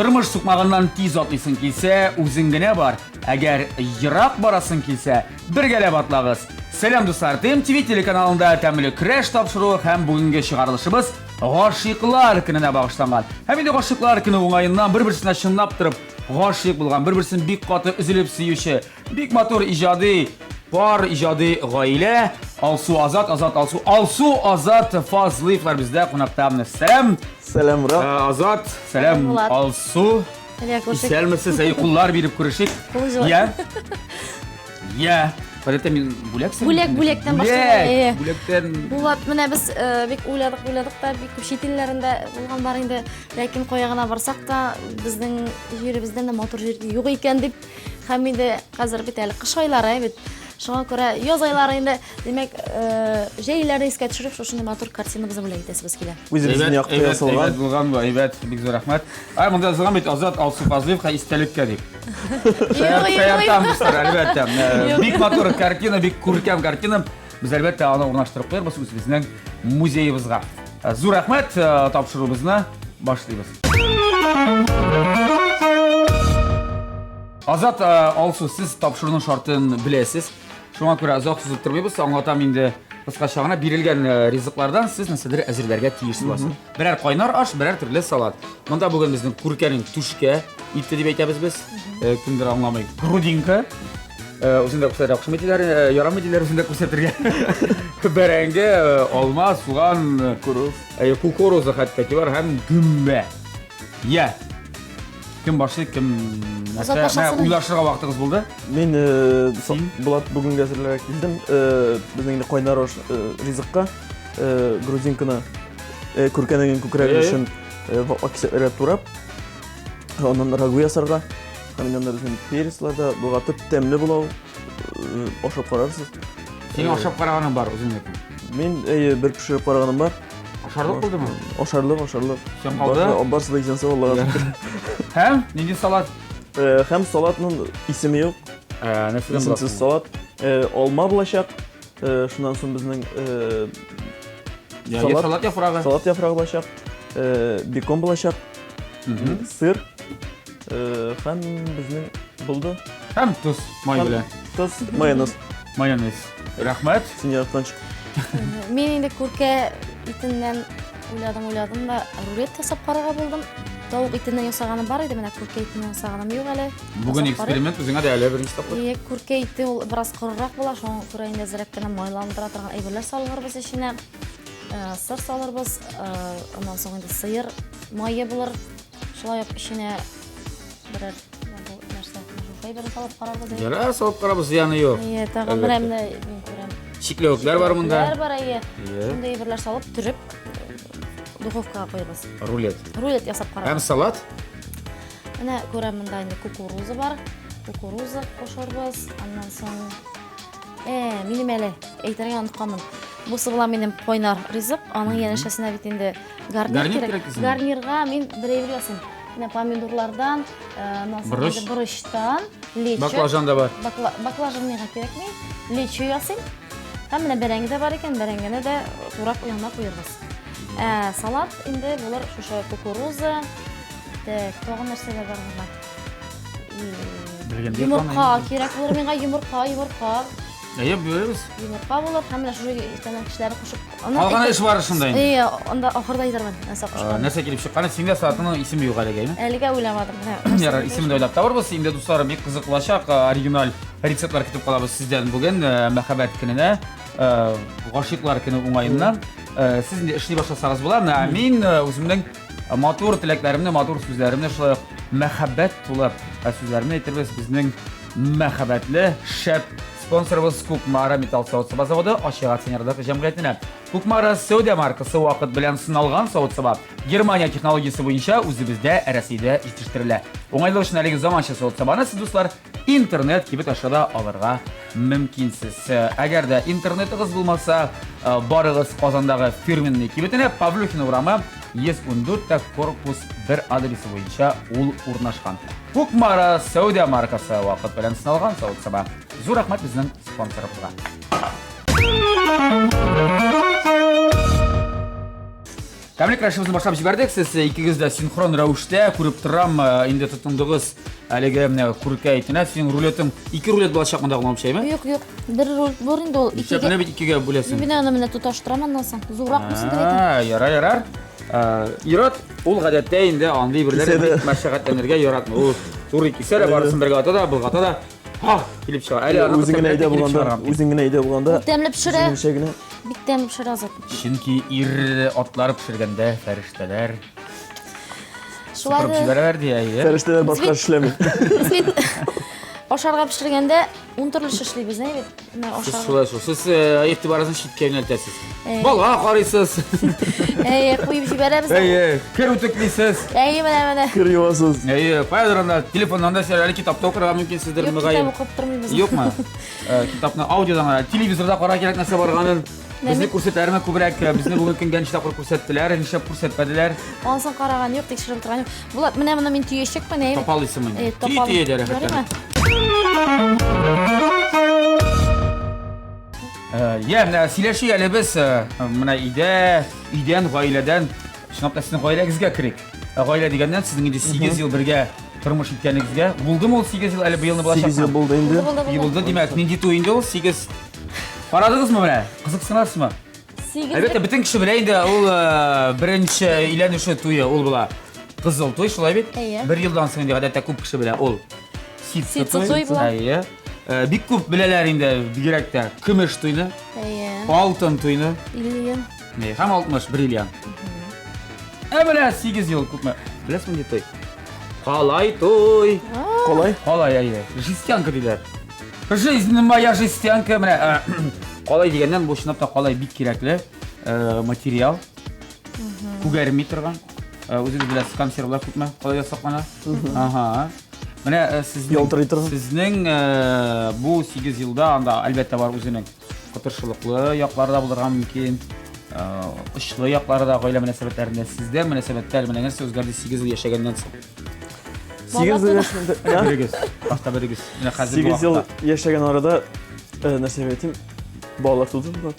Turmuş sıkmağından tiz atlısın kilse, uzun бар. Eğer yırak barasın kilse, birgele batlağız. Selam dostlar, TMTV telekanalında təmili Crash tapşırığı hem bugünkü çıkarılışımız Ғашиқлар күніне bağışlanған. Hem de Ғашиқлар күні оңайынан bir-birisine şınlap тұрып, ғашиқ болған, bir-birisini бик қатты üzülüp süyüşü, bik motor icadi, par icadi gaile, Alsu Azat, Alsu Azat Fazlıyevlar bizde konakta. Selam. Selam Murat. Azat, selam. Alsu. İsel misiniz? Kullar birip kuruşik. Ya. Ya. Padahal men bulaksan. Bulaktan başlayalım. Bulaktan. Bulat mene biz bek uyladık da bek chet ellerinde bolgan bar endi, lekin koyagına barsak da bizning yerimizden de motor jeri yo'q ekan deb hamida hozir bitali qish oylari bit. Şuna göre yoz ayları endi demek jeylerni esga tushirib shunday motor kartinamizni bilan aytasiz kelar. O'zimizning yoqda yasalgan. Evet, bo'lgan bu aybat, bek zo'r rahmat. Ay, bunda yozgan bit Azat Alsu Fazliyev istalikka deb. Sayartam dostlar, albatta. Big motor kartina, big ko'rkam kartina biz albatta uni o'rnashtirib qo'yamiz o'zimizning muzeyimizga. Zo'r rahmat, topshiruvimizni boshlaymiz. Azat, Alsu, siz topshiruvning shartini bilasiz. Şuna göre uzoq suzib turmaymiz. Anlatam endi qisqachagina berilgan rizqlardan siz nasadir azirlarga tegishli bo'lasiz. Birer qaynar osh, birer turli salat. Bunda bugun bizning kurkaning tushka, iti deb aytamiz biz. Kimdir anglamay. Grudinka. O'zingda ko'rsatib o'xshamaydilar, yoramaydilar o'zingda ko'rsatirgan. Barangi, olma, so'g'on, kukoroz hattoki bor, ham gumba. Ya. Kim başlaydı, kim uylashtirgan vaqtingiz bo'ldi? Men Bulat bugun gazirlarga keldim. Bizning qo'ynar rizqqa gruzinkani kurkanagan ko'kragi uchun vaqtga turib, ondan ragu yasarga, hamdan bizning pereslarda bo'lib temli bo'lib oshib qararsiz. Sening oshib qaraganing bor o'zingizga. Men bir pishirib qaraganim bor. Osharlik bo'ldimi? Osharlik. Sen qoldi? Obarsida ekansa vallahi. Hem? Neydi salat? Hem salatның ismi yok. Isimsiz salat. Olma bulaşaq. Şundan so'ng bizning salat yaprağı. Salat yaprağı bulaşaq. Bekon bulaşaq. Sır. Hem bizning bo'ldi. Hem tuz, may bilan. Tuz, mayonez. Rahmat. Sinyordan chiq. Men endi kurka itinden uyladım da rulet tasab qaraga bo'ldim. Tavuk itinden yasaganim var edi, mana kurka itinden yasaganim yo'q hali. Bugun eksperiment o'zingga deyli birinchi topib. Kurka iti ol biroz qurroq bo'lar, shuni ko'rayinda zirakdan moylandira turgan aybollar solg'irmiz ishini. Sir solirmiz, ondan so'ng endi sıyır moyi bo'lar. Shulay qilib ishini birer narsa bir solib qararmiz. Yara solib qaramiz, ziyoni yo'q. Tag'in men ko'raman. Chiklovlar var bunda. Var aya. Bunday birlar solib turib duxovkaga qo'yamiz. Rulet yasab qaramiz. Hem salat. Mana ko'raman bunda endi kukuruza var. Kukuruza qo'shamiz. Ondan so'ng menim hali aytadigan qomim. Busi bilan menim qo'ynar rizq. Onun yanashasina bit endi garnir kerak. Garnirga men birey yo'sin. Mana pomidorlardan, burishdan, leche. Baklajan da var. Baklajan nega kerakmi? Leche yo'sin. Tam mana berengi de var ekan, berengini de turab yanına qo'yamiz. Salat endi bular o'sha kukuruza, to'g'ri narsalar bor bundan. Yumurta kerak bo'lar menga, yumurta. Neye bölürüz? Yumurta bo'lar, hamma shu istagan kishilar qo'shib. Qolgan ish bor shunday. Unda oxirida aytaman, narsa qo'shib. Narsa kelib chiqqan, senga soatining ismi yo'q haligaymi? Haliga o'ylamadim. Yara, ismini o'ylab tabarmiz. Endi do'stlarim, bek qiziqlashaq, original retseptlar kutib qolamiz sizdan bugun Muhabbat kunida, Ғашиқлар kuni o'ng'ayindan. Siz endi ishni boshlasangiz bo'lar. Men o'zimning motor tilaklarimni, motor so'zlarimni shunday muhabbat to'lab so'zlarimni aytib bizning muhabbatli shab sponsorimiz Kukmara Metal Savut zavodi Oshig'at Senarda jamg'iyatining Kukmara Saudiya markasi vaqt bilan sinalgan savut sabab Germaniya texnologiyasi bo'yicha o'zimizda Rossiyada yetishtiriladi. O'ng'ayli uchun haligi zamoncha savut sabani siz do'stlar internet gibi aşağıda alırga mümkünsiz. Eğer de internetingiz bo'lmasa, borig'iz Qozondagi firmenniy kibitini Pavlukin urami 114 korpus 1 adresi bo'yicha ul o'rnashgan. Kukmara Saudiya markasi vaqt bilan sinalgan savut sabab. Zo'r rahmat bizning sponsorimizga. Тәмлек рәшімізді башлап жібердік. Сіз икігізді синхрон рәуіште көріп тұрам, енді тұтындығыз әлігі күркәйтіне. Сен рулетің 2 рулет болашақ мұндағы олмшай ма? Yok. Bir rol var indi ol. Шәпіне бет 2-ге бөлесің. Міне туташтырам андан соң. Зурак болсын деп айтам. Ярар. Ират, ол ғадетте енді аңдай бірлері мәшәғаттенерге яратмы. Ол туры кесері барысын бірге атада, бұл атада. Келіп шығар. Өзіңгін әйде болғанда, Тәмле пішірі. өзіңгін Бик тәмле пішірі азат. Чөнки ир атлары пішіргенде фәрештелер Шулай сыпырып жіберерді, әйе. Фәрештелер башқа эшләмей. Biz ашарға пішіргенде 10 түрлі шешлейбіз, не? Сіз шулай шул. Сіз ертібарысын шетке өнелтесіз. Балға қарайсыз. Қойып жіберебіз. Кір өтіклейсіз. Міне. Кір юасыз. Қайдырында телефоннан да сен әлі китапта оқырға мүмкін сіздер Yok, мұғайын. kitap оқып тұрмаймыз. Yok mu? Kitapны аудиодан, телевизорда қара керек нәрсе барғанын бізді көрсетәрме көбірек, бізді бүгін күнген шитақыр көрсеттілер, нешеп көрсетпәділер. Онсын қараған жоқ, текшіріп тұрған жоқ. Бұл міне мен түйешек пе, не? Топал исімін. Топал. Түйе дәрі қаттар. Сөйлеші әлі біз үйден, ғайледен, шынапта сіздің ғайлегізге кірек. Ғайле дегеннен сіздің 8 ел бірге тұрмыш еткеніңізге. Болды ма ол 8 ел әлі бұйылны болашақ? 8 ел болды енді. Болды, демек, менде тойында ол 8. Парадыңыз ма міне? Қызық сынарсыз ма? Әлбетте, бүтін кіші біле енді ол бірінші үйленуші тойы ол бұла. Қызыл той, шылай бет? Бір елдан соң енді ғадетті көп кіші біле ол. Ситсы той бұла. Бик көп білелер енді бігеректі күміш тойны, алтын тойны. Ильян. Хам 61 ильян. Біле 8 ел көп ме? Білесіз менде той? Қалай той? Қалай? Қалай, әйе. Жестянка дейлер. Жизнь моя жестянка. Қалай дегеннен бұл шынапта қалай бик кереклі материал. Күгәрмей тұрған. Өзіңіз білесіз консервалар көп ме? Қалай жасақмана? Міне сіздің бұл 8 жылда әлбетте бар өзінің құтыршылықлы яқлары да болдырған мүмкін. Ұшлы яқлары да ғойла мінәсәбәтлерінде сіздер мінәсәбәттер мінәңіз өзгерді 8 жыл ешегеннен соң. 8 жыл ешегенде? Бірігіз, баста бірігіз. 8 жыл ешеген арада нәрсе етім балалар туды бұл.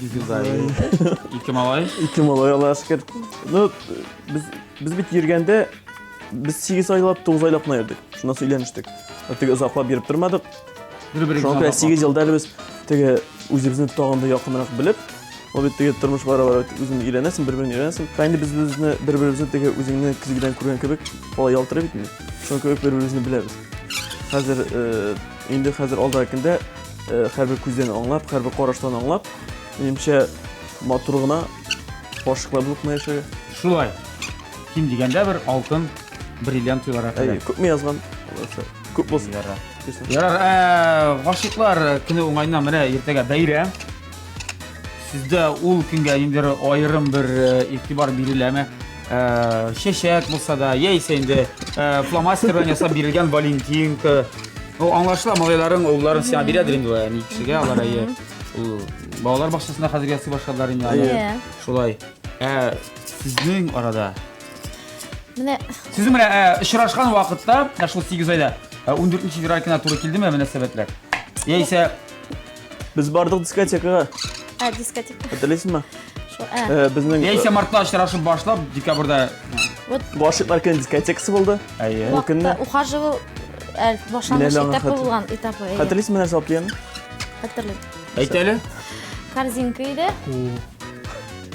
8 жылда 2 малай? 2 малай, Алла шүкір. Біз бит ергенде біз 8 айлап, 9 айлап мұна ердік. Шына сөйленіштік. Теге ұзақлап беріп тұрмадық. Шонқа 8 жылда әлі біз теге өзіміздің тұтағында яқымырақ біліп, ол бет теге тұрмыш бара-бара өзіңді үйренесің, бір-бірін үйренесің. Қайынды біз бір-бірімізді теге өзіңді кізгіден көрген көбек олай ялтыра бейтін. Шон көбек бір-бірімізді білеміз. Қазір алда әкінде әрбір көзден аңлап, әрбір қораштан аңлап, менімше матұрғына башықла болып мұна ешеге. Шулай. Кем дегенде бір алтын бриллиант тойлар әкелі. Көп ме yazған? Көп болсын. Ярар, ғашиқлар күні оңайынан міне ертеге бәйрем. Сізді ол күнге ендері айырым бір ектибар берілеме. Шешек болса да, ейсе енді фломастерден ясап берілген Валентин. Аңлашыла малайларын, оларын сена бередір енді не кішіге алар әйе. Балалар бақшасында қазір ясы башқалар енді. Шулай. Сіздің арада Сіздің ұшырашқан уақытта, шыл 8 айда, 14-ші февралькіна туры келді ме мінәсәбәтлер? Ейсе... Біз бардық дискотекаға. Дискотека. Өтілесің ма? Ейсе мартта ұшырашып башлап, декабрда... Башықлар кен дискотекасы болды. Уақытта ұқажығы башланғыш этапы болған этапы. Қатылесің ме нәрсе алып келген? Қатырлым. Әйтелі? Корзинка еді.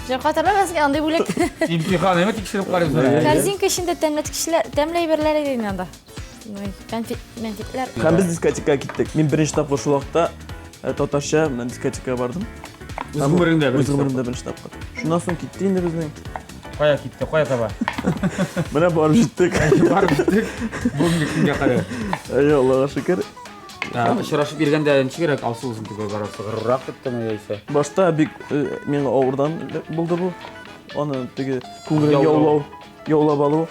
Жоқ қатырламасың, андай бөлек. Имтихан еме текшіріп қарайым sonra. Корзинка ішінде тәмлей бірлер еден анда. Конфетлер. Қан біз дискотекаға кеттік. Мен бірінші тапқа шул уақытта Татарша мен дискотекаға бардым. Өз ғұмырыңда бірінші тапқа. Шунан соң кетті енді біздің. Қоя кетті, қоя таба. Міне барып жеттік. Барып жеттік. Бүгінгі күнге қарай. Аллаға шүкір. Ұшырашып бергенде неше керек алсы өзің түгел барасы ғырырақ кетті ме ейсе? Башта бек менің ауырдан болды бұл. Оны теге көңірін яулап алу.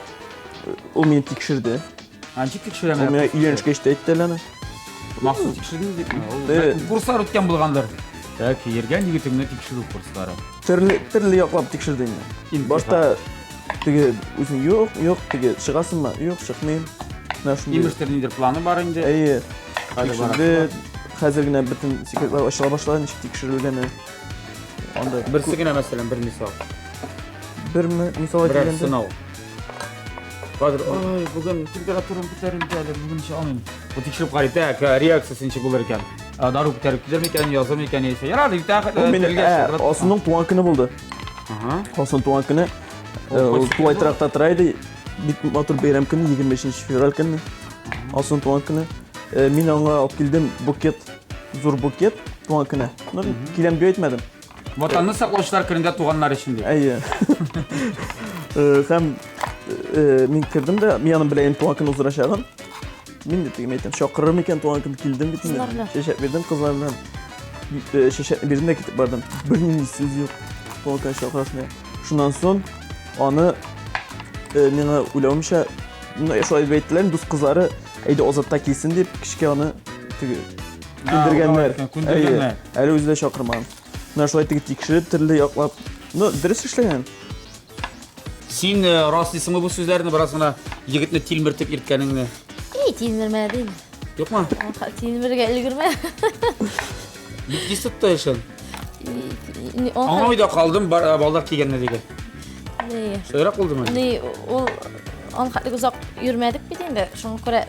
Ол мені текшірді. Анчик текшіреме? Ол мені үйленішке ішті әйтті әлі. Мақсud текшірдіңіз деп ме? Курстар өткен болғандар. Ерген егетіңіне текшіру курстары. Түрлі яқлап текшірді енді. Башта теге өзің жоқ, теге шығасың ма? Жоқ, шықмайым. Еміштердің планы бар енді? Әйе. Текшірді, қазіргіне бүтін секретлар ашыла башылады, нешік текшірілгені. Бірсігіне мәселен бір мисал. bir misal Biraz aytganda sınav. Hozir bugün temperaturam ko'tarildi hali bugun ish olmayman. Bu tekshirib qaraydi, reaksiyasi necha bo'lar ekan. Darrov ko'tarib ketarmikan, yozamikan esa. Yaradi, o meni Osmonning tug'an kuni bo'ldi. Osmon tug'an kuni Tuvoy Traqta turaydi. Bit motor bayram kuni 25-fevral kuni. Osmon tug'an kuni men unga olib keldim buket, zo'r buket tug'an kuni. Kelam deb aytmadim. Vatanni saqlovchilar kunida tug'anlar uchun deb. Ayyo. Ham men kirdim-da, men yana bilan tug'an kuni uzrashag'im. Men dedim aytdim, shoqirrim ekan tug'an kuni keldim dedim. Shashab berdim qizlar bilan. Shashab berdim ketib bordim. Bir so'z yo'q. Tug'an kuni shoqirasini. Shundan so'ng onu menga ulamsha shu aytdilar, do'st qizlari ayda ozodda kelsin deb kishga onu kundirganlar. Hali o'zida shoqirman. Mana shu aytdi tekshirib, tilda yoqlab. Dirish ishlagan. Sen rostliysizmi bu so'zlarni birozgina yigitni tilmirtib yirtganingni? Tilmirmadim. Yo'qmi? Tilmirga ulgurma. Bitkisi to'yishim. Ana uyda qoldim, ballar kelganlar degan. So'ra qildimi? Ol anqatlik uzoq yurmadik bit endi. Shunga ko'ra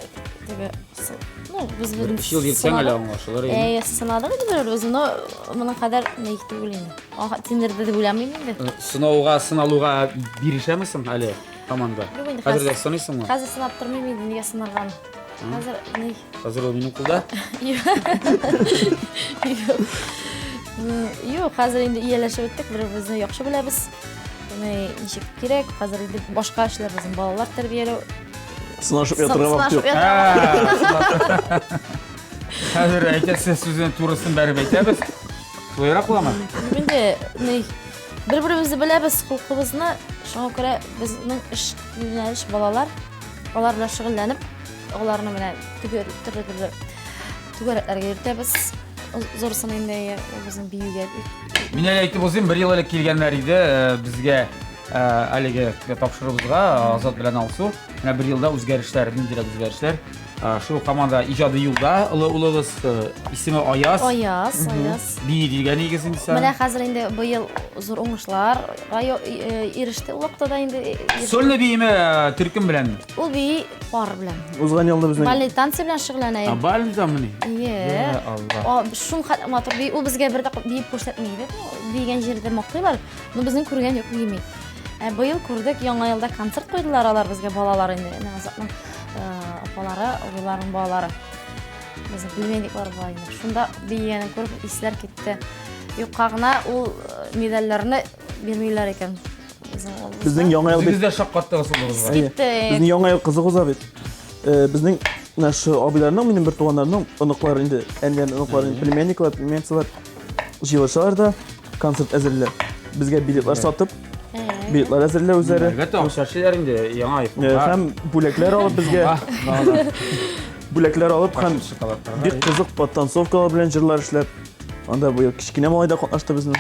biz bilan 3 yil yursan hali o'shalar endi. Sinadik bir o'zini mana qadar neydi o'ylayman. Tindirdi deb o'ylamayman endi. Sinaluvga berishamisan hali komanda. Hozirda sinaysizmi? Hozir sinab turmayman, nega sinargan? Hozir ne? Hozir o mening qo'lda? Yo'q, hozir endi iyalashib o'tdik, bir-birimizni yaxshi bilamiz. Nechik kerak, hozir endi boshqa ishlar bizim bolalar tarbiyalab sınashib o'tirgan vaqt yo'q. Hozir aytasiz so'zini to'g'risini berib aytamiz. To'yra qilaman. Endi bir-birimizni bilamiz, huquqimizni, shunga ko'ra bizning ish yo'nalish bolalar bilan shug'ullanib, ularni bilan tugaratlarga yuritamiz. Zo'rsini endi bizning biyuga. Men aytib o'zim 1 yil ilk kelganlar edi bizga haligi topshirig'imizga Ozod bilan Alsu. Mana 1 yilda o'zgarishlar, minglab o'zgarishlar. Shu komanda ijodiy yo'lda ulug'imiz ismi Ayaz. Ayaz. Bi degan egisinsa. Mana hozir endi bu yil zo'r o'ngishlar erishdi. U vaqtda endi So'lni biyimi Turkim bilan. U bi par bilan. O'zgan yilda bizning Balli tansi bilan shug'ullanaydi. Balzamni. Ya Allah. Shun motor bi u bizga bir daqiqa biyib ko'rsatmaydi. Biygan yerda moqtaylar. Buni bizning ko'rgan yo'q biymi. Bu yil ko'rdik, yangi yilda konsert qo'ydilar ular bizga bolalar endi. Nazatning opalari, o'g'illarning bolalari. Biz bilmaydilar bu endi. Shunda biyani ko'rib eslar ketdi. Yo'qag'ina u medallarni bermaylar ekan. Bizning yangi yil bizda shaqqatda rasululloh. Bizning yangi yil qiziq o'zab edi. Bizning shu abilarning mening bir tug'anlarimning aniqlari endi, endi aniqlari plemienniklar, plemientsilar yig'ilishlarda konsert azirlar. Bizga biletlar sotib biletlar azirlar o'zlari. Albatta, o'sharsizlar endi yangi yil. Ham bo'laklar olib bizga. Bo'laklar olib ham bir qiziq potansovkalar bilan jirlar ishlab. Anda bu kichkina moyda qatnashdi bizning.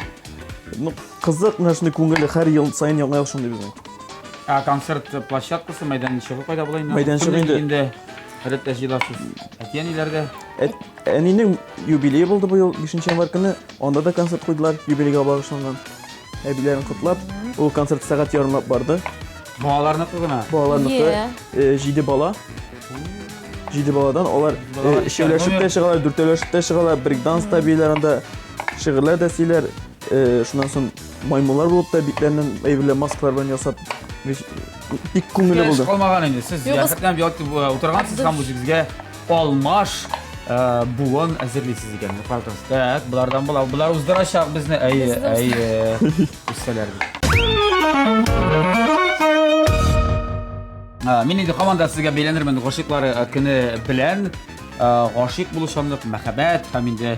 Qiziq narsa ko'ngilli har yil sayin yangi yil shunday bizning. Konsert plashatkasi maydonchasi qayda bo'laydi? Maydonchasi endi hali tashkilotsiz. Aytganinglarda Anining yubileyi bo'ldi bu yil 5-yanvar kuni. Onda da konsert qo'ydilar yubileyga bag'ishlangan. Abilarni qutlab, u konsert soat yarmlab bordi. Bolalarni qilgina. Bolalarniki 7 bola. 7 boladan ular ishilashib tashigalar, durtalashib tashigalar, breakdance tabiiylarida shig'irlar dasiylar. Shundan so'ng maymunlar bo'lib da bitlardan aybilar maskalar bilan yasab bir ko'ngilli bo'ldi. Qolmagan endi siz yaxshitdan yotib o'tirgansiz ham o'zingizga olmash buvon azirlaysiz ekan. Tak, bulardan bular o'zdirashaq bizni ay ustalar. Men endi komanda sizga belanirman g'oshiqlari kuni bilan g'oshiq bo'lishimlik muhabbat ham endi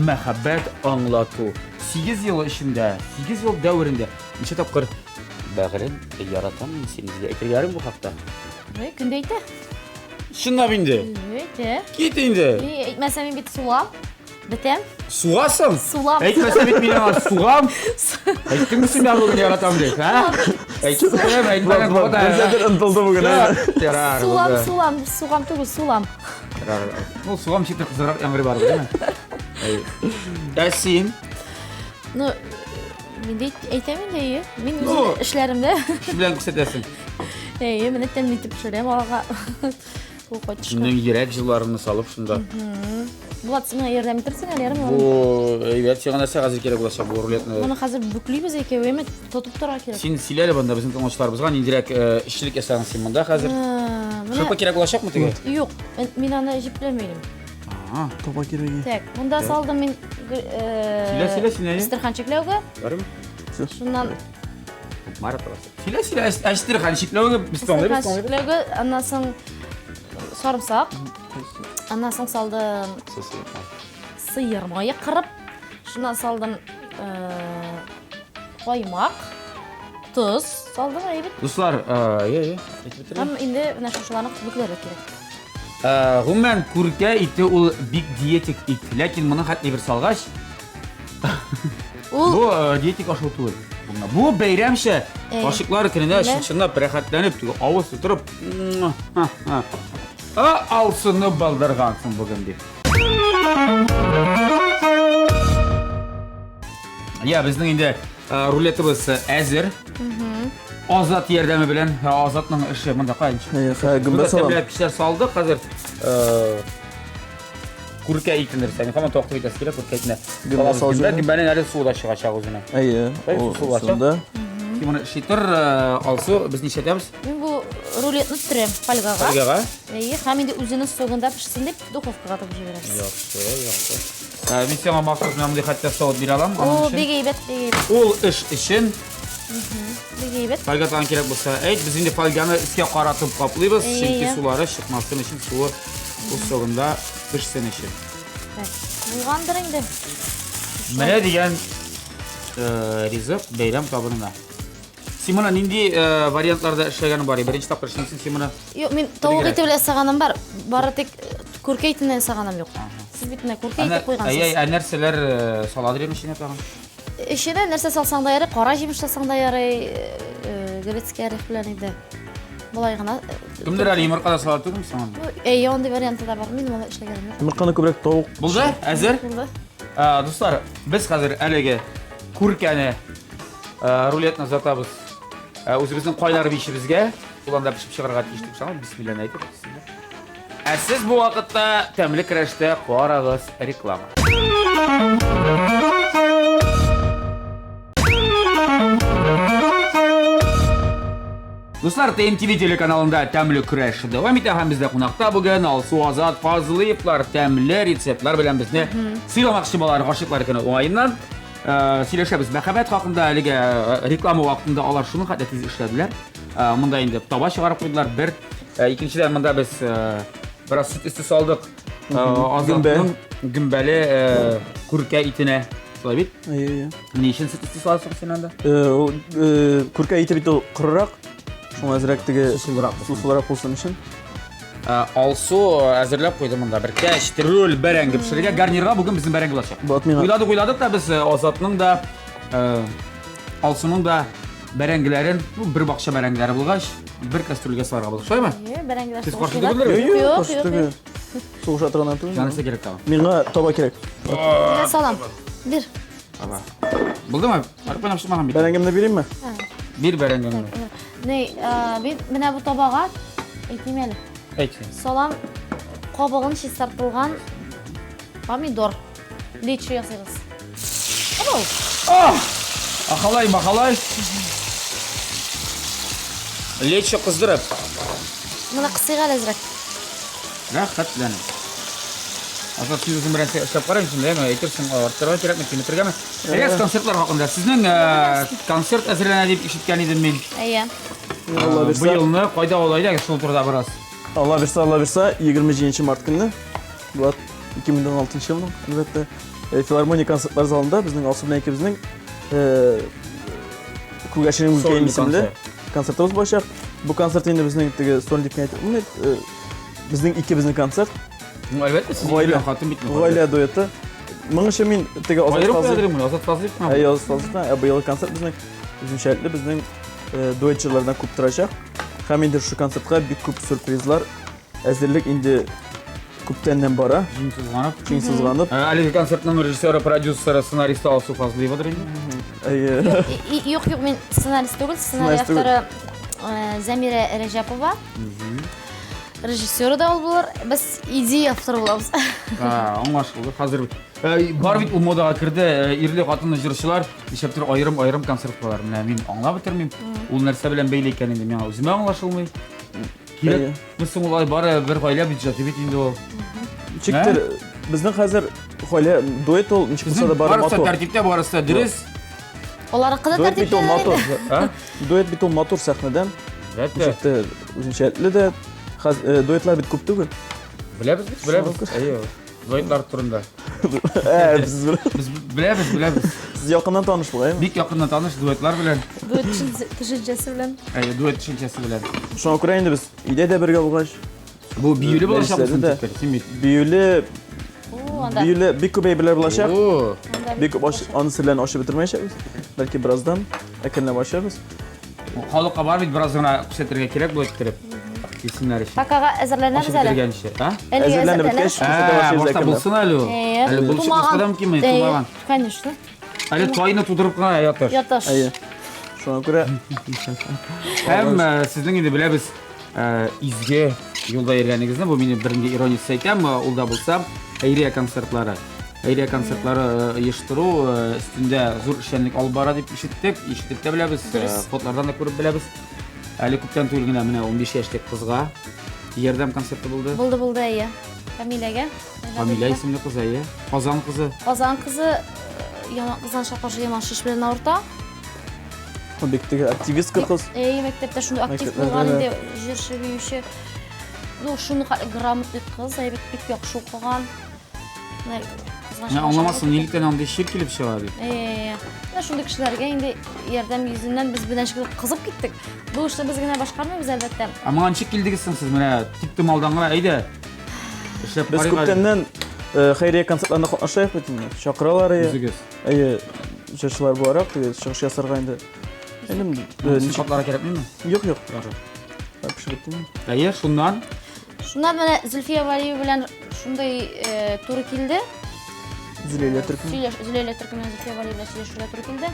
muhabbat anglatu 8 yil ishimda 8 yil davrida necha topqir bag'rin yarataman sizga aytganim bu haqda. Voy kunda ayta. Shunday endi. Ayta. Ket endi. Aytmasam men bit suva. Bitem. Suvasam. Suvam. Aytmasam men suvam. Aytdingmi sen bugün yarataman deb, ha? Aytmasam Bizdir intildi bugün. Suvam tugul sulam. Bu suvam cheti qizarib emri bor, değil mi? Yasin. Мен де әйтәмен де, мен өзім эшләремдә. Şu bilen küsetəsin. Мен тәмлетеп пешерәм алга. Ул кайтышка. Şimdi yürek жылларını salıp şunda. Булат, син ярдәм итәрсең әле ярым. Bu evet çıkan нәрсе хәзер кирәк булачак bu рулетны. Моны хәзер бүклибез икәвеме тотып тора кирәк. Син сөйләле банда безнең тыңлаучыларыбызга нидирәк эшчелек ясаган син монда хәзер. Шурпа кирәк булачакмы теге? Юк, мин аны җипләмәйм. Тоба кирәк. Так, монда салдым мин Сөйлә син әйе. Дастархан чикләүгә. Барым? Шуннан Марат Сөйлә әштер чикләүгә без дастархан таңлабыз. чикләүгә, аннан соң сарымсак, аннан соң салдым сыйыр майы кырып, шуннан салдым каймак, туз салдым әйбет. Дуслар, Һәм инде менә шушыларны бүкләргә кирәк. Гомумән күркә ите ул бик диетик ит, ләкин моны хәтта бер салгач бу диетик ашу түгел. Бу бәйрәмчә ашыклар көненә чынлап рәхәтләнеп түгел, авыз тутырып алсыны балдыргансың бүген дип. Я, безнең инде рулетыбыз әзер. Азат ярдәме белән Азатның эше монда кайынчы. Гөмбә салам. Кешеләр салды, хәзер күркә итендер сәне. Һәм токтып итәс кирәк күркә итенә. Гөмбәнең әле суда чыгачак үзенә. Әйе. Шунда. Моны шитер алсу без нишәтәбез? Мин бу рулетны төрәм фольгага. Фольгага? Һәм инде үзенең согында пешсен дип духовкага тыгып җибәрәбез. Яхшы. Мин сиңа махсус монда хәтта соус бирә алам. Бик әйбәт. Ул эш өчен Бик әйбәт. фольгатан кирәк булса, әйт, без инде фольганы искә каратып каплыйбыз, чөнки сулары чыкмасын өчен суы ул согында пешсен өчен. Булгандыр инде. Менә дигән ризык бәйрәм табынына. Симона нинди вариантларда эшләгән бар? Беренче тапкыр эшләсәң Симона. Юк, мин тавык ите белән саганым бар. Бары тик күркә итеннән саганым юк. Сез бит менә күркә ите куйгансыз. Нәрсәләр саладыр имеш инде тагын. Эшенә нәрсә салсаң да ярый, кара җимеш салсаң да ярый, грецкий орех белән инде. Булай гына. Кемдер әле йомырка да сала түгелме сиңа? Янды варианты да бар. Мин моны эшләгәнем юк. Йомырканы күбрәк тавык. Булды? Әзер? Булды. Дуслар, без хәзер әлеге күркәне рулетны затабыз. Үзебезнең кайнар бишебезгә, уланда пешеп чыгарга тиештек шамы, бисмилlah әйтеп. Сез бу вакытта тәмле рәвештә карагыз реклама. Дуслар, TMTV телеканалында тәмле көрәш дәвам итә һәм бездә кунакта бүген Алсу Азат Фазлыевлар тәмле рецептлар белән безне сыйламакчы булалар гашыклар көне уңаеннан. Сөйләшәбез мәхәббәт хакында, әлегә реклама вакытында алар шуны хәтта тиз эшләделәр. Монда инде таба чыгарып куйдылар. Бер, икенчедән монда без бераз сөт өсте салдык. Азатның гөмбәле күркә итенә. Шулай бит? Әйе. Ни өчен сөт өсте саласың син анда? Күркә ите бит ул кырырак. Шуңа әзрәк теге сусулрак булсын өчен. Алсу әзерләп куйды монда бер кәчтирүл бәрәңге пешерергә. Гарнирга бүген безнең бәрәңге булачак. Уйладык та без Азатның да Алсуның да бәрәңгеләрен, бер бакча бәрәңгеләре булгач, бер кастрюльгә салырга булдык, шулаймы? Бәрәңгеләр. Сез каршы түгелме? Юк. Сугыш атырганнан түгел. Җанысы кирәк тагын. Миңа таба кирәк. Менә салам. Бир. Таба. Булдымы? Арпан апшымаган бит. Бәрәңгемне биреймме? Бир бәрәңгемне. Мин менә бу табага әйтим әле. Әйт. Салам кабыгын чистартылган помидор. Лечо ясыйбыз. Ахалай. Лечо кыздырып. Моны кысыйга әзрәк. Рәхәтлән. Азат сүзен белән эшләп караң, әйме, әйтерсең, арттырга кирәкме, киметергәме? Рәс концертлар хакында. Сезнең концерт әзерләнә дип ишеткән идем мин. Әйе. Бу елны кайда алайда, шул турыда бераз. Алла бирса, 27 март көнне. Булат 2016 елның, әлбәттә, филармония концертлар залында безнең Алсу белән икебезнең күгәшенең музыкаль исемле концертыбыз булачак. Бу концерт инде безнең теге сон дип әйтеп, безнең икебезнең концерт. Әлбәттә, сезнең хатын битме? Гаилә дуэты. Моңча мин теге Азат Фазлыев. Азат Фазлыев, быел концерт безнең үзенчәлекле безнең дуэтчылардан күп торачак. Һәм инде шу концертка бик күп сюрпризлар әзерлек инде Күптәннән бара. Жиң сызганып. Җиң сызганып. Әлеге концертның режиссеры, продюсеры, сценаристы Алсу Фазлыева инде. Юк, мен сценарист түгел, сценарий Сценарист түгел. авторы Замира Рәҗәпова. Режиссеры да ул булыр. Без идея авторы булабыз. Аңлашылды. Хәзер бар бит ул модага кирде. Ирле хатынлы җырчылар ишәптер айрым концерт кылалар. Менә мин аңлап бетермим. Ул нәрсә белән бәйле икән инде миңа үземә аңлашылмый. Кирәк. Мисың ул бары бер гаилә бюджеты бит инде ул. Чиктер безнең хәзер гаилә дуэт ул ничек булса да бар Барысы мотор. тәртиптә, барысы дөрес. Аларыкы да Дуэт бит ул мотор. тәртиптә. Дуэт бит ул мотор сәхнәдән. Әлбәттә. Чиктер үзенчәлекле дә дуэтлар бит күп түгел. Беләбез. Әйе. Дуэтлар турында. Без Без беләбез. сез якыннан таныш булгайны. Бик якыннан таныш дуэтлар белән. Дуэт төшенчәсе белән. Әйе, дуэт төшенчәсе белән. Шуңа күрә инде без өйдә дә бергә булгач, Бу биюле булачак Нәрсәде дә. син бит. биюле Анда. биюле бик күп әйберләр булачак. О, Бик күп аны серләрне ачып бетермәячәкбез. Бәлки бераздан әкренләп ачабыз. халыкка бар бит бераз гына күрсәтергә кирәк булып китеп. Исемнәр өчен. Пакага әзерләнәбез әле. Бергәнче, а? Әзерләнеп беткәч, Башта булсын әле ул. Әле булышып башкадан кимме тумаган. Конечно. Әле тайны тудырып кына ятыр. Яташ. Әйе. Шуңа күрә Һәм сезнең инде беләбез, изге юлда йөргәнегезне, бу мине бернигә ирония әйтәм, ул да булса, әйрия концертлары. Әйрия концертлары оештыру өстендә зур эшчәнлек алып бара дип ишетеп тә беләбез, фотлардан да күреп беләбез. Әле күптән түгел генә менә 15 яшьлек кызга ярдәм концерты булды. Булды, әйе. Камиләгә. Фамилия исемле кыз, әйе. Казан кызы. Казан кызы Казан шәһәр яман шиш белән авырта. ул бик теге активист кыз. Мәктәптә шундый актив Мәктәпләрдә булган дә. инде, җырчы, биюче. Ну, шуны грамотный кыз, бик яхшы укыган. Менә аңламасын, нилектән андый шик килеп чыга дип. Менә шундый кешеләргә инде ярдәм йөзеннән без белән шикелле кызып киттек. Бу эшне без генә башкармыйбыз әлбәттә. Маңа ничек килдегез сез менә тиктем алдан гына әйдә. Эшләп Без күптәннән хәйрия концертларында катнашайк бит инде. Чакыралар әйе. Үзегез. Әйе. Җырчылар буларак теге чыгыш ясарга инде. Инде Ничек катларга кирәкмиме? юк. Пишеп биттем. Әйе, шуннан. Шуннан менә Зөлфия Валиева белән шундай туры килде. Зиләлә төркем. Зөләлә төркеме Зөлфия Валиева белән сөйләшергә туры килде.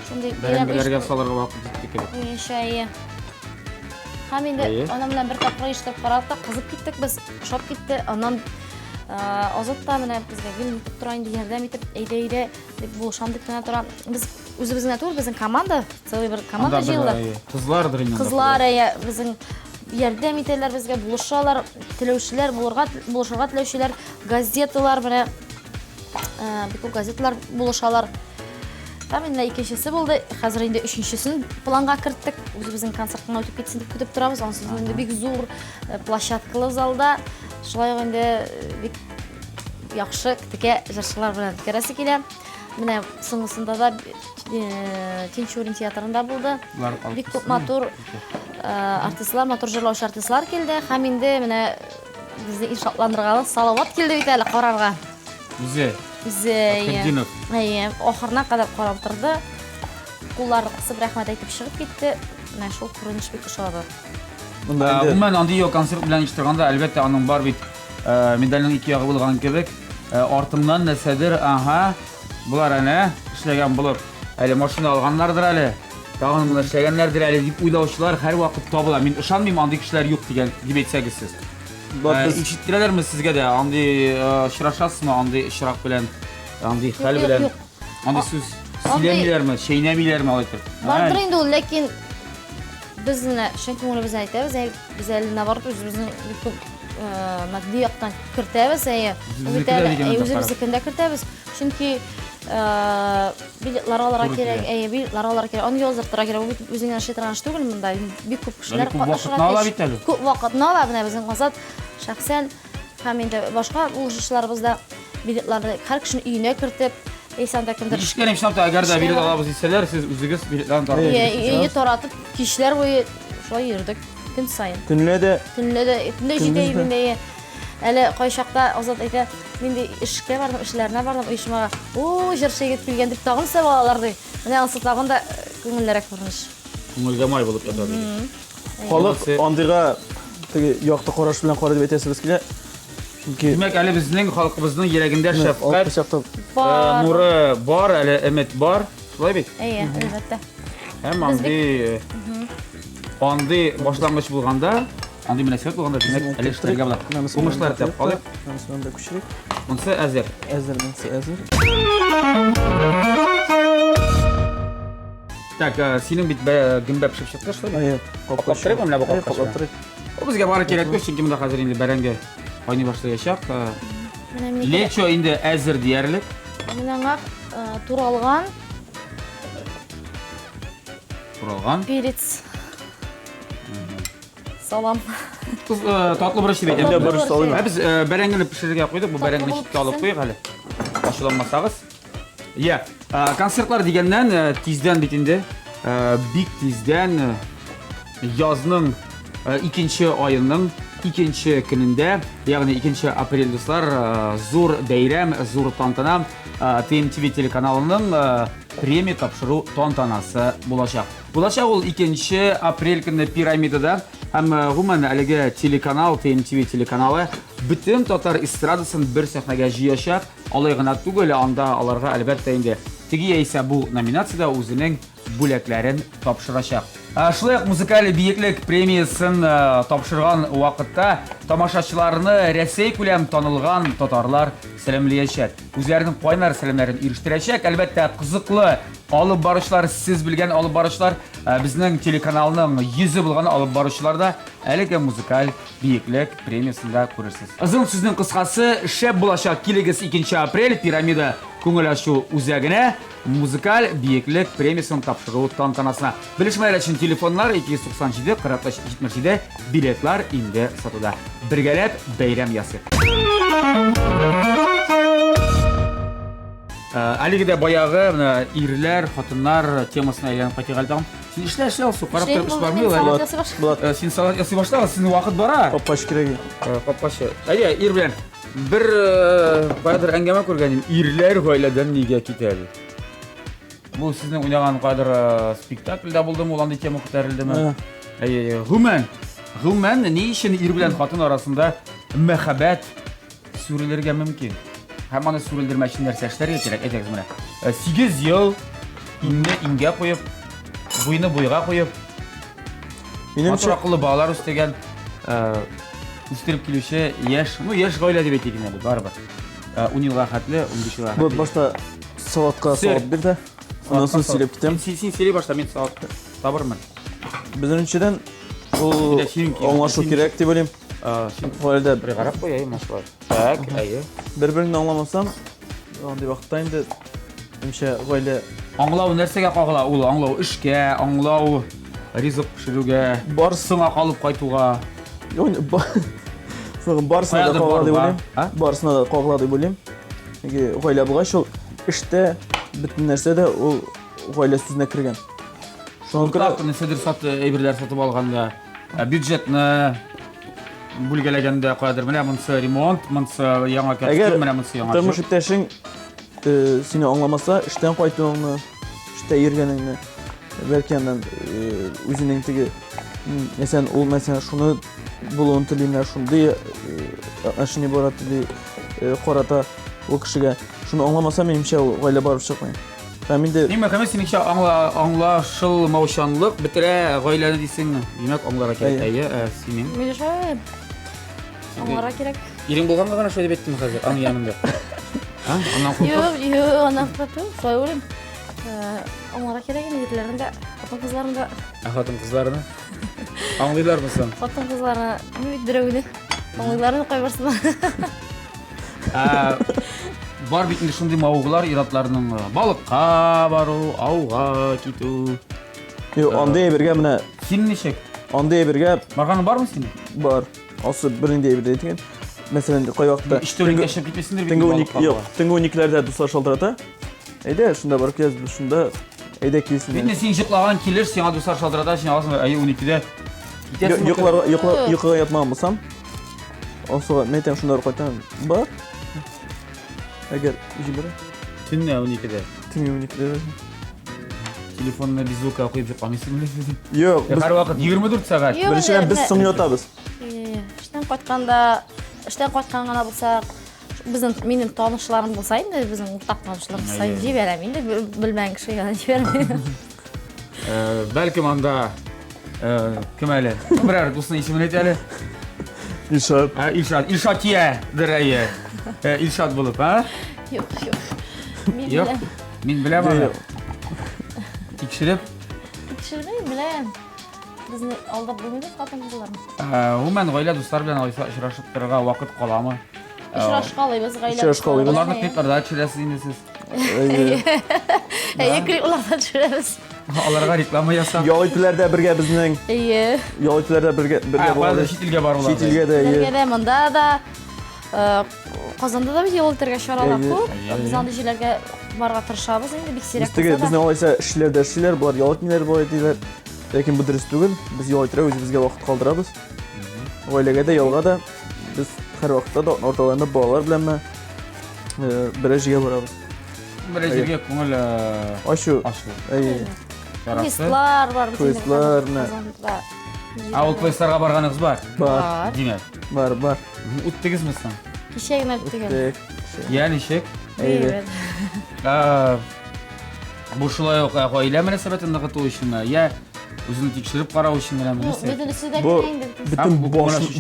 Шундай Бәрәңгеләргә салырга вакыт җитте кебек. Уенчайы. Һәм инде ана белән бер тапкыр иштеп карадык та кызып киттек без, шап китте. Аннан Азат та менә безгә гел итеп тора инде, ярдәм итеп, әйдә дип булышам дип кенә тора. Без үзебезгә түгел, безнең команда, целый бер команда җыелды. Кызлардыр инде. Кызлар безнең ярдәм итәләр безгә, булышалар, теләүчеләр, булышырга теләүчеләр, газеталар менә бик күп газеталар булышалар. Там инде икенчесе булды. Хәзер инде өченчесен планга керттек. Үзебезнең концертка үтеп китсен дип көтеп торабыз. Ансыз инде бик зур площадкалы залда. Шулай ук инде бик яхшы текә җырчылар белән керәсе килә. Менә соңгысында да Тинчурин театрында булды. Бик күп матур артистлар, матур җырлаучы артистлар килде. Һәм инде менә безне иншатландырган Салават килде бит әле карарга. Кадинов. Әйе, ахырына кадәр карап торды. Куллары кысып рәхмәт әйтеп чыгып китте. Менә шул күренеш бик ошады. Гомумән андый концерт белән иштерганда әлбәттә аның бар бит медальнең ике ягы булган кебек. Артымнан нәрсәдер, булар әнә эшләгән булып, әле машина алганнардыр әле. Тагын булар эшләгәннәрдер әле дип уйлаучылар һәр вакыт табыла. Мин ышанмыйм андый кешеләр юк дигән дип әйтсәгез сез. Ишеттеләрме сезгә дә андый очрашасызмы андый ишрак белән, андый хәл белән? Андый сүз сөйләмиләрме, чәйнәмиләрме алайтып? Бардыр инде ул, ләкин безне шул күңелебез әйтәбез, без әле наоборот үзебезнең матди яктан кертәбез, үзебезнекендә кертәбез. Чөнки билетлар алырга кирәк, билетлар алырга кирәк. Аны яздыртырга кирәк. Үзеңнән шетраш түгел монда. Бик күп кешеләр катнашырга. Күп вакытны ала менә безнең Азат шәхсән һәм инде башка булышучыларыбызда билетларны һәр кешенең өенә кертеп, әйсәндә кемдер Ишкәнем шунда әгәр дә билет алабыз дисәләр, сез үзегез билетларны таратып. Өйне таратып, кичләр буе шулай йөрдек көн сайын. Төнлә дә Җидәй инде. Әле кайчакта Азат әйтә, мин ди эшкә бардым, эшләренә бардым, оешмага. Җырчы егет килгән дип тагын сәбә алалар ди. Менә ансы тагын да күңеллерәк күренеш. Күңелгә май булып ята ди. халык андыйга теге якты караш белән карый дип әйтәсебез килә. Чөнки Demek әле безнең халкыбызның йөрәгендә алып шәфкать чакта Бар. нуры бар, әле өмет бар. Шулай бит? Әйе, әлбәттә. Һәм андый башлангыч булганда, андый мөнәсәбәт булганда димәк әле эшләргә була. Уңышлар тәп калык. Монда күчерик. Монсы әзер. Әзер. Так, синең бит гөмбә пешеп чыкты, шулай бит? Әйе, Каплаптырып, менә бу капкачы. каплаптырып. Безгә бары кирәк түгел, чөнки монда хәзер инде бәрәңге кайный башлаячак. Менә мине Лечо инде әзер диярлек. Менә туралган Туралган. перец. Салам. Татлы борыч дип Инде әйтәм. борыч салыйм. Без бәрәңгене пешерергә куйдык. Бу бәрәңгене читкә алып куйык әле. Ачыламасагыз. Я, концертлар дигәннән тиздән бит инде. Бик тиздән язның 2 айының 2 көнендә, ягъни 2 апрель дуслар, зур бәйрәм, зур тантана TMTV телеканалының премия тапшыру тантанасы булачак. Булачак ул 2 апрель көнне пирамидада һәм гомумән әлеге телеканал, TMTV телеканалы бөтен татар эстрадасын бер сәхнәгә җыячак. Алай гына түгел, анда аларга әлбәттә инде теге яисә бу номинациядә үзенең бүләкләрен тапшырачак. Шулай ук музыкаль биеклек премиясын тапшырган вакытта тамашачыларны Рәсәй күләм танылган татарлар сәламләячәк. Үзләренең кайнар сәламнәрен ирештерәчәк. Әлбәттә кызыклы алып барышлар, сез белгән алып барышлар, безнең телеканалның йөзе булган алып барышлар да әлеге музыкаль биеклек премиясында күрерсез. Озын сүзнең кыскасы, шәп булачак килегез 2 апрель пирамида күңел ачу үзәгенә музыкаль биеклек премиясын тапшыру тантанасына. Белешмәләр өчен телефоннар 297 4377 билетлар инде сатуда. Бергәләп бәйрәм ясыйк. Әлегедә баягы ирләр, хатыннар темасына әйләнеп кайтыйк әле. Син эшләшә алсу, карап торып эш бармый ул. Син салат ясый башлаган, синең вакыт бара. Капкач кирәк. Капкачы. Әйе, ир белән бер кайдыр әңгәмә күргәнем. Ирләр гаиләдән нигә китә? Бу сезнең уйнаган кайдыр спектакльдә булдымы, ул андый тема күтәрелдеме? Әйе, гомумән ни өчен ир белән хатын арасында мәхәббәт сүрелергә мөмкин? Һәм аны сүрелдермәк өчен нәрсә эшләргә кирәк? Әйтегез менә. 8 ел иңгә куеп, буйны буйга куеп, Минемчә, акыллы балалар үстергән үстереп килүче яшь гаилә дип әйтик инде барыбер. 10 елга хәтле, 15 елга. бу башта салатка салып бир дә. Аннан соң сөйләп китәм. Син сөйли башта, мен салат табырмын. Безнеңчедән ул аңлашу кирәк дип уйлыйм. Син Гаиләдә бер карап куяйм, машалла. Так, әйе. бер-береңне аңламасаң, андый вакытта инде имчә гаилә Аңлау нәрсәгә кагыла? Ул аңлау эшкә, аңлау ризык пешерүгә, барсыңа калып кайтуга. Барысына да кагыла дип уйлыйм. А? Барысына да кагыла дип уйлыйм. Яки гаилә булгач ул эштә бөтен нәрсә дә ул гаилә сүзенә кергән. Шуңа күрә Нәрсәдер әйберләр сатып алганда, бюджетны бүлгәләгәндә кадәр менә монсы ремонт, монсы яңа костюм, менә монсы яңа. тормыш иптәшең сине аңламаса, эштән кайтуыңны, эштә йөргәнеңне, бәлки аннан үзенең теге мәсәлән, ул мәсәлән шуны булуын телимә, шундый ашыны барат ди карата ул кешегә. Шуны аңламаса, минемчә ул гаилә барып чыкмый. Һәм инде Ниңә кемә синеңчә аңлашылмаучанлык бетерә гаиләне дисең, димәк аңларга кирәк. Әйе, синең. Менә шулай. Аңлара кирәк. Ирең булганга гына шулай дип әйттем хәзер, аның янында. Аннан куркып. Юк, аннан куркып, шулай уйлыйм. Аңлара кирәк инде ирләрендә, хатын-кызларында. Хатын кызларны. Аңлыйлармы соң? Хатын кызларны мөддерәүне. Аңлыйларны кайбарсына. Бар бит инде шундый мавыгылар иратларының балыкка бару, ауга китү. андый бергә менә Син ничек? андый бергә Барганы бармы синең? бар. Асы бернинди әйбер әйткән. Мәсәлән, кай вакытта Иштөрүн кәшәп китмәсендер бит. төнге 12 юк, төнге 12ләрдә дуслар шалтырата. Әйдә, шунда барып кез, шунда әйдә килсен. Бит син җыклаган килеш, сиңа дуслар шалтырата, син аласың, әйе 12дә. Йокларга ятмаган булсам, осыга мәйтәм шунда кайтам. Бар. Әгәр җибәрә. Төнне 12дә. Төнге 12ләрдә. Телефонны безука куеп җыкмыйсың. Юк, Һәр вакыт 24 сәгать. Беренчедән без соң ятабыз. Эштән кайтканда іштен қайтқан ғана болсақ, менің танышларым болса, енді біздің ортақ танышлар болса, жіберем, енді білмәген кіші ғана жіберем. Бәлкім анда кім әлі? Бірәр досының есімін айт әлі? Илшат. Илшат дірәйе. Илшат болып, а? Жоқ. Жоқ, мен білем аны. Текшіріп? Текшірмей, білем. Біздің алдап білмейді қатын қызыларым. Омен ғайла достар білен ұшырашып тұрға вақыт қаламы? Ұшырашып қалайбыз, ғайла. Ұшырашып қалайбыз. Оларды клипларда түсіресіз енді сіз? Клипларда түсіреміз. Аларға реклама жасап? Ялайтыларда бірге біздің. Ялайтыларда бірге болады. Шетелге бар оларды. Шетелге де. Шетелге мұнда да. Қазанда да біз ялайтырға шығаралақ бұл. Біз аңды жерлерге барға тырышабыз, енді бексерек болса да. Біздің олайса ішілер, бұлар ялайтмелер болады дейлер. Ләкин бұл дұрыс түгіл. Біз ялайтыра өзімізге вақыт қалдырабыз. Ғайлаға да, ялға да. Біз әр вақытта да орталарында балалар біләмі бірі жеге барабыз. Бірі жерге көңіл ашу. Квестлар бар. Квестлар, Ол квестларға барғаныңыз бар? Бар. Демек? Бар. Үттігіз мүсін? Кешегін өттіген. Яғни шек? Бұл шылай ғайлә мәнесебетін нығыту үшін ме? Я өзіні текшіріп қарау үшін ме мәнесе? Бүтін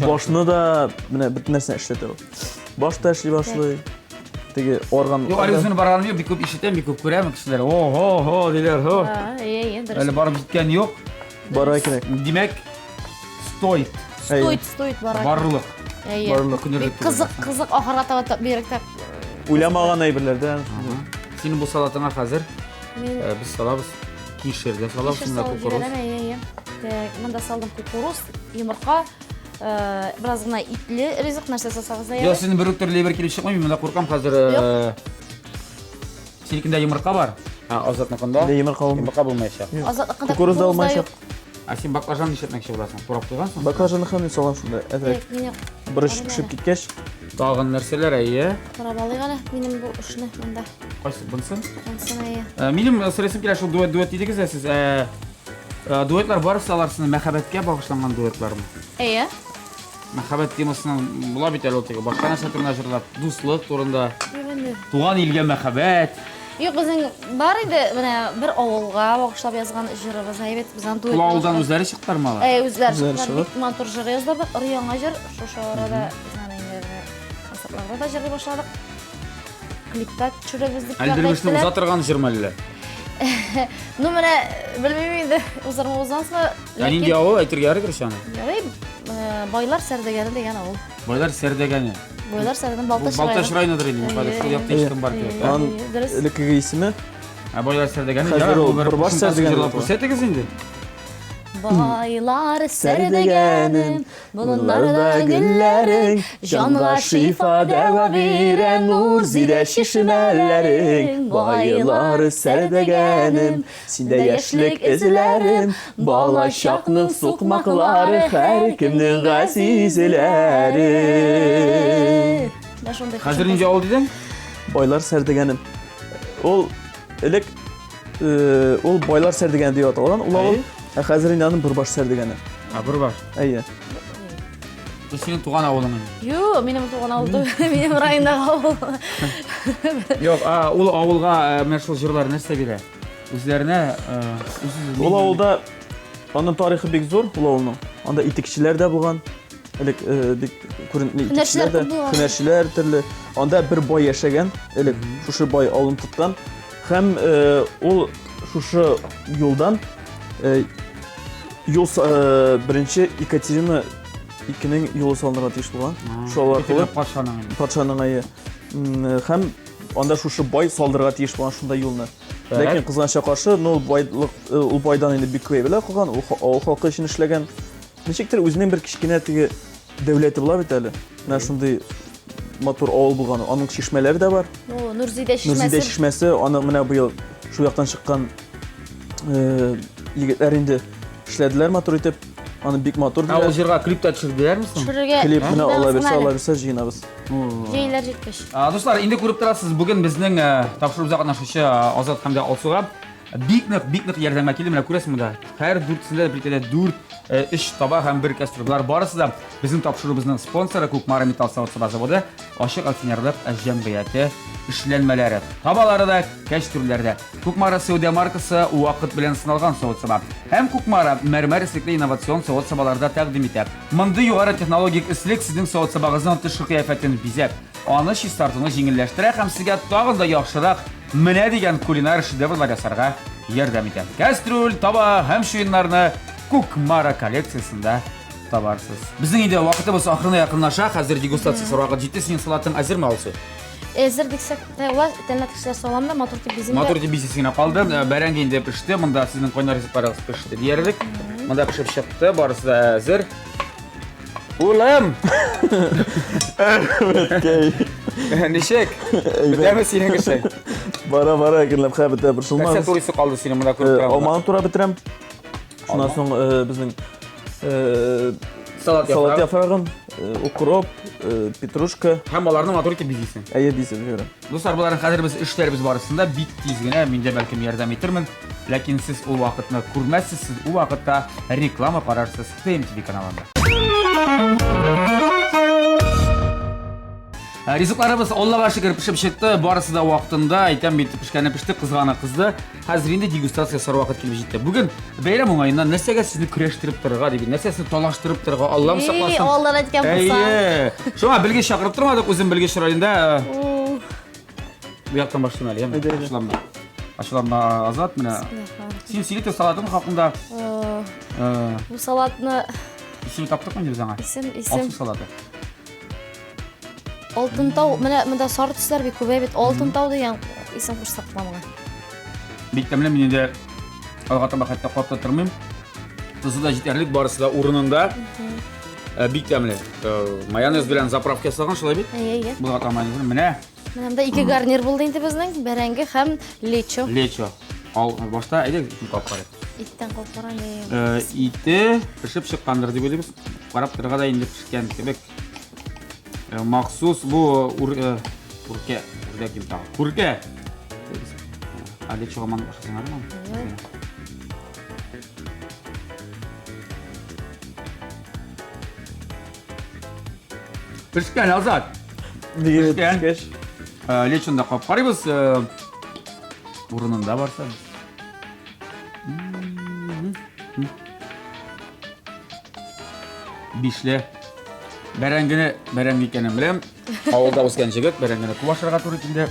башыны да бүтін нәрсені ішлетіп. Башта ішлей башлай. Теге орган... Жоқ, әлі өзіні барғаным жоқ, бек көп ішетем, бек көп көремін кішілер. О-хо-хо дейлер, хо. Әлі барып жеткен жоқ. Бара керек. Демек, стоит. Стоит бара. Барлық. Қызық ақырата беріктіп. Ойламаған әйбірлерден. Сенің бұл салатыңа қазір біз салабыз. Кешірді салабыз. Мұнда салдым кукуруз, емірқа, біраз ғына итлі ризық нәрсе сасағыз да. Жоқ, сіздің бір өктір лебір келіп шықмай, мен мұнда қорқам қазір сенікінде емірқа бар. Азатнықында? Емірқа болмай шақ. Кукуруз да болмай шақ. Сен баклажан нешетмекші боласың? Турап қойғансың? Баклажаны қамын салам шында. Бұрыш пішіп кеткеш. Қалған нәрселер әйе. Тұрап алайық әлі, менің бұл үшіні мұнда. Қайсы, бұнсын? Бұнсын әйе. Менің сұресім келе шыл дуэт дейдіңіз әсіз. Дуэтлар бар саларсыны мәхабәтке бағышланған дуэтлар ма? Әйе. Мәхабәт темасының бұла бет әлі отығы. Башқа нәрсе түріне жырлап, дуслық турында. Туған елге мәхабәт. Жоқ, біздің бар еді, бір ауылға бағышлап жазған жырыбыз әйбет. Бұл ауылдан өздері шықтар ма? Өздері шықтар. Мантур жыры яздырдық, Рияңа жыр, шоша орада да жыры башладық. Клипта түсіреміздік. Әлдірмішті ұзатырған жыр ма әлі? Ну, міне, білмеймейді, ұзарма ұзансыз ба? Әнінде ауыл әйтірге әрі кіршаны? Байлар сәрдегені деген ауыл. Байлар сәрдегені? Байлар сәрдеген Балташ районы. Балташ районыдыр енді, сол яқты ешкім бар керек. Ілікігі есімі? Байлар сәрдегені? Қазір ол бір баш сәрдегені. Көрсетігіз енді? Байлар сәрдегенім, бұлынларда гүлләрің, жанға шифа дәва берен, нұр зиде шишімәләрің. Байлар сәрдегенім, сінде яшілік ізіләрім, бала шақның сұқмақлары, әр кімнің ғазизіләрі. Қазір неше ауыл дейдің? Байлар сәрдегенім. Ол ілік, ол байлар сәрдегені деп аталған. Ол ауыл қазір инанын бір баш сәрдегені. Бір баш? Әйе. Бұл сенің туған ауылың? Жоқ, менің туған ауылды, менің райындағы ауыл. Жоқ, ол ауылға мәшғыл жырлар нәрсе бере? Өздеріне... Ол ауылда, оның тарихы бек зор, ол ауылның. Анда итікшілер де болған. Күнәршілер түрлі. Анда бір бай яшеген, шушы бай ауылын тұтқан. Хәм ол шушы yoldan yol birinci Екатерина икінің yolu салынырға тиіс болған. Шол арқылы патшаның айы. Хәм анда шушы бай салдырға тиіс болған шундай yolны. Ләкин қызғанша қаршы, ол байдан енді бек көйбілі қылған, ол халқы үшін ішлеген. Нешектер өзінен бір кішкене тіге дәулеті бұла бет әлі. Шундай матур ауыл болған, оның шешмелері де бар. Нұрзиде шешмесі, оны мына бұйыл шу яқтан шыққан егетлер енді ішләділер матур етіп, оны бек матур білер. Ол жерға клипта түсірділер мүсің? Клип мына ола берсе жиынабыз. Жейлер жеткеш. Достар, енді көріп тұрасыз, бүгін біздің тапшырып зақынашушы Азат Хамда Алсуға бик нық ярдәмә келді, мына көресің мұнда. Әр дүртісінде бір 3 таба һәм 1 кастрюльләр барысы да безнең тапшыруыбызның спонсоры Кукмара Металл Савыт-саба заводы Ашык акционерлык җәмгыяте эшләнмәләре. Табалары да, кастрюльләр Кукмара Сәүдә маркасы вакыт белән сыналган савыт-саба. Һәм Кукмара мәрмәр ислекле инновацион савыт-сабаларда тәкъдим итә. Мондый югары технологик ислек сезнең савыт-сабагызның тышкы кыяфәтен бизәп, аны чистартуны җиңелләштерә һәм сезгә тагын да яхшырак менә дигән кулинар шедеврлар ясарга ярдәм итә. Кастрюль, таба һәм шуеннарны Кукмара коллекциясендә табарсыз. Безнең инде вакытыбыз ахырына якынлаша. Хәзер дегустация сорауга җитте. Синең салатың әзерме алсы? Әзер дисәк, улар тәнләт кешеләр саламда матур дип бизем. Матур дип бизисенә калды. Бәрәңге инде пеште. Монда сезнең кайнар рецептларыгыз пеште диярлек. Монда пешеп чыкты. Барысы да әзер. Улым! Нишек? Бетәме синең эшең? Бара әкенләп хәбәттә бер Нәрсә шулмагыз. турысы калды синең монда күреп торам. Алманы тура бетерәм. Шуннан соң безнең Салат салат яфрагы. яфрагын, укроп, петрушка, Һәм аларны матур итеп бизисең. әйе дисем җөрәм. Дуслар, буларын хәзер без эшләрбез барысында бик тиз генә мин дә бәлкем ярдәм итермен. Ләкин сез ул вакытны күрмәссез, сез ул вакытта реклама карарсыз TMTV каналында. Ризыкларыбыз Аллага шөкер пешеп чыкты. Барысы да вакытында, әйтәм бит пешкәне пеште, кызганы кызды. Хәзер инде дегустация сар вакыт килеп җитте. Бүген бәйрәм уңаеннан нәрсәгә сезне көрәштереп торырга дип, нәрсәсен талаштырып торырга Аллам сакласын. Аллар әйткән булса. Шуңа белгеч чакырып тормадык, үзем белгеч ролендә. Bu яктан башлыйм әле, Әйдә, әйдә. Ашламна. Ашламна Азат менә. Син сөйләтә салатың хакында. Бу салатны Исем таптыкмы инде аңа? исем Алтын салаты. Алтын тау, менә монда сары төсләр бик күбәй бит. Алтын тау дигән исем кушсакламага. Бик тәмле, мин инде алга таба хәтта капта тормыйм. Тузы да җитәрлек, барысы да урынында. Бик тәмле. Майонез белән заправка ясаган шулай бит. Әйе. Бу ата майонез менә Менә монда 2 гарнир булды инде безнең, бәрәңге һәм лечо. лечо. Ал башта әйдә капкары. Иттән калкыран. Ите пешеп чыккандыр дип уйлыйбыз. Карап торырга да инде пешкән кебек. Махсус бу үркә ким тагы. Күркә. Али чыгаман башкасыңармы? Пешкән Азат. Диге Пешкән. пешкәч, Лечонда кап карыйбыз. Урынында барса. Бишле. Бәрәңге икәнен беләм. Авылда үскән җегет бәрәңгене күп ашарга туры килде.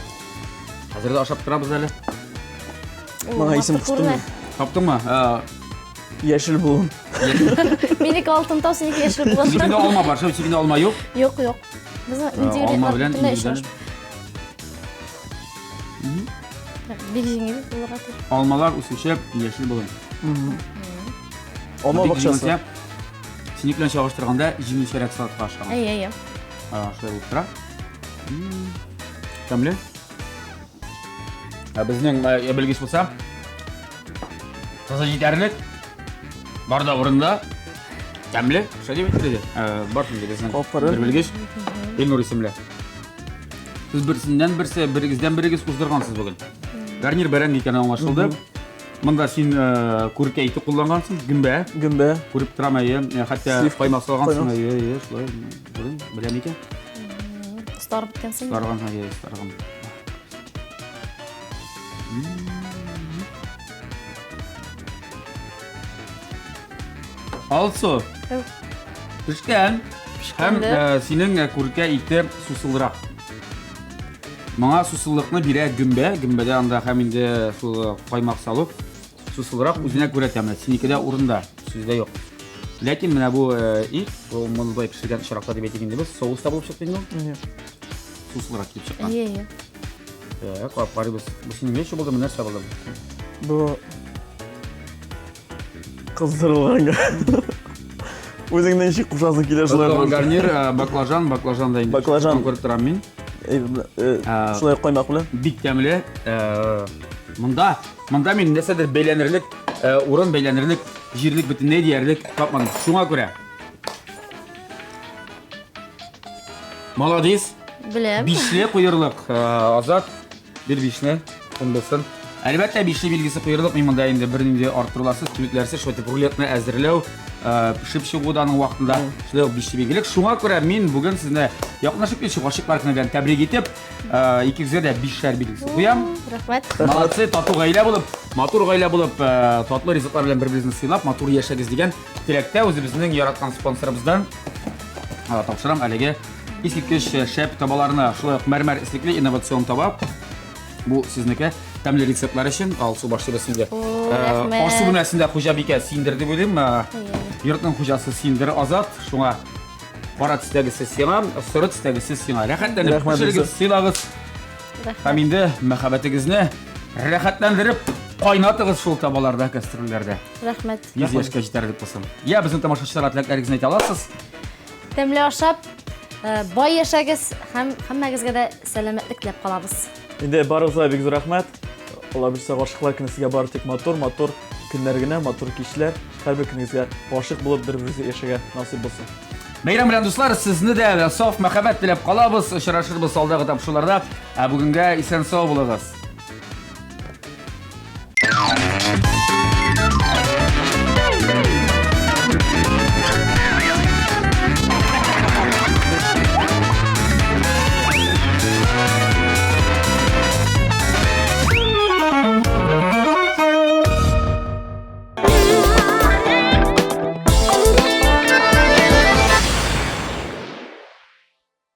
Хәзер дә ашап торабыз әле. Маңа исем куштым. Таптыңмы? Яшел буын. Минеке алтын тау, синеке яшел булыр. Синең алма бар, синең алма юк. Юк, юк. Безнең Алма белән индивидуаль. Бирҗиңе булырга тиеш. Алмалар үсүче яшел булын. Алма бакчасы. Синең белән чагыштырганда җиңелчәрәк салатка ашаган. Әйе. Шулай булып тора. Тәмле. Безнең белгеч булса, таза җитәрлек. Бар да урында. Тәмле. Шулай дип әйтте. Бар инде безнең бер белгеч. Илнур исемле. Сез берсеннән-берсе, берегездән-берегез уздыргансыз бүген. Гарнир бәрәңге икән аңлашылды. Монда син күркә ите куллангансың, гөмбә. Гөмбә. Күреп торам әйе, хәтта каймак салгансың әйе, шулай. Беләм икән. Старып биткәнсең. Старган әйе, старган. Also, пешкән. Һәм синең күркә ите сусылрак. Моңа сусыллыкны бирә гөмбә. Гөмбәдә анда һәм инде каймак салып, сусылрак үзенә күрә тәмле. Синекедә урында, сүздә юк. Ләкин менә бу ит, бу мондай пешергән очракта дип әйтик инде без, соуста булып чыкты инде. Сусылрак килеп чыккан. Әйе. Карыйбыз. Бу синең ничә булды, нәрсә булды? Бу кыздырылганга. Үзеңнән ничек кушасың килә шулай. Гарнир, баклажан да инде. Баклажан. Күреп торам мин. Шулай каймак белән. Бик тәмле. Монда мин нәрсәдер бәйләнерлек, урын бәйләнерлек, җирлек бөтенләй диярлек тапмадым. Шуңа күрә. Молодец. Беләм. Бишле куйырлык. Азат бер бишне, кем булсын. Әлбәттә, бишле билгесе куйырылып, мында инде бернинди арттырыласы, түмикләрсез шулай итеп рулетны әзерләү, пешеп чыгуданың вакытында шулай бишле билгелек. Шуңа күрә мин бүген сезне якынлашып килүче гашыйклар көне белән тәбрик итеп, икегезгә дә 5 шәр билгесе куям. Рәхмәт. Молодцы, тату гаилә булып, матур гаилә булып, татлы ризыклар белән бер-берегезне сыйлап, матур яшәгез дигән теләктә үзебезнең яраткан спонсорыбыздан тапшырам әлеге искиткеч шәп табаларны, шулай ук мәрмәр ислекле инновацион таба. Бу сезнеке тәмле рецептлар өчен алсу башлыбыз инде. Рәхмәт. Ашу бүлмәсендә хуҗабикә Синдер дип уйлыйм. Йортның хуҗасы Синдер Азат. Шуңа кара төстәгесе сиңа, соры төстәгесе сиңа. Рәхәтләнеп пешерегез, сыйлагыз. Һәм инде мәхәббәтегезне рәхәтләндереп кайнатыгыз шул табаларда, кастрюльләрдә. Рәхмәт. 100 яшькә җитәр дип булсын. Я безнең тамашачыларга теләкләрегезне әйтә аласыз. Тәмле ашап, бай яшәгез һәм һәммәгезгә дә сәламәтлек теләп калабыз. Инде барыгызга бик зур рәхмәт. Алла бирсә гашыклар көне сезгә бары тик матур көннәр генә, матур кичләр. Һәрбер көнегезгә гашык булып бер-берегезгә яшәргә насыйп булсын. Бәйрәм белән дуслар, сезне дә саф мәхәббәт теләп калабыз. Очрашырбыз алдагы тапшыруларда. Бүгенгә исән-сау булыгыз.